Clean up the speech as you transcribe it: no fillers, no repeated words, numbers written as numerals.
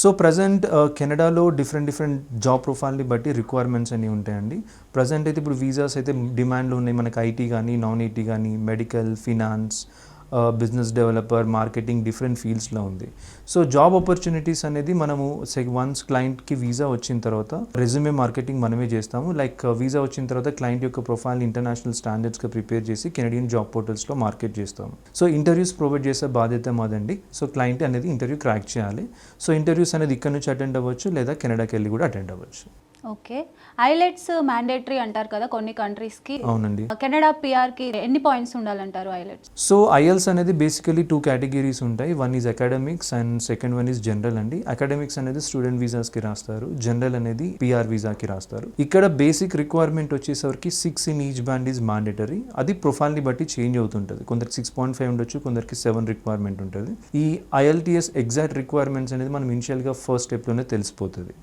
So present కెనడాలో different job ప్రొఫైల్ని బట్టి requirements అనేవి ఉంటాయండి. ప్రజెంట్ అయితే ఇప్పుడు వీసాస్ అయితే డిమాండ్లో ఉన్నాయి. మనకి ఐటీ కానీ, నాన్ ఐటీ కానీ, medical, finance, business developer, marketing, different ఫీల్డ్స్లో ఉంది. సో జాబ్ ఆపర్చునిటీస్ అనేది మనము వన్స్ క్లయింట్కి వీసా వచ్చిన తర్వాత రెజ్యూమే మార్కెటింగ్ మనమే చేస్తాము. లైక్ వీసా వచ్చిన తర్వాత క్లయింట్ యొక్క ప్రొఫైల్ని ఇంటర్నేషనల్ స్టాండర్డ్స్గా ప్రిపేర్ చేసి కెనడియన్ జాబ్ పోర్టల్స్లో మార్కెట్ చేస్తాము. సో ఇంటర్వ్యూస్ ప్రొవైడ్ చేసే బాధ్యత మాదండి. సో క్లయింట్ అనేది ఇంటర్వ్యూ క్రాక్ చేయాలి. సో ఇంటర్వ్యూస్ అనేది ఇక్కడ నుంచి అటెండ్ అవ్వచ్చు, లేదా కెనడాకి వెళ్ళి కూడా అటెండ్ అవ్వచ్చు. ఓకే. ఐలెట్స్ మ్యాండేటరీ అంటారు కదా కొన్ని కంట్రీస్కి. అవునండి. కెనడా పిఆర్కి ఎన్ని పాయింట్స్ ఉండాలంటారు ఐలెట్స్? సో ఐఎల్స్ అనేది బేసికలీ 2 కేటగిరీస్ ఉంటాయి. One is academics and second one is general అండి. అకాడమిక్స్ అనేది స్టూడెంట్ వీసాస్కి రాస్తారు, జనరల్ అనేది పిఆర్ వీసాకి రాస్తారు. ఇక్కడ బేసిక్ రిక్వైర్మెంట్ వచ్చేసరికి 6 in each band is mandatory. అది ప్రొఫైల్ని బట్టి చేంజ్ అవుతుంటుంది. కొందరికి 6.5 ఉండొచ్చు, కొందరికి 7 రిక్వైర్మెంట్ ఉంటుంది. ఈ ఐఎల్టీఎస్ ఎగ్జాక్ట్ రిక్వైర్మెంట్స్ అనేది మనం ఇనిషియల్గా ఫస్ట్ స్టెప్లోనే తెలిసిపోతుంది.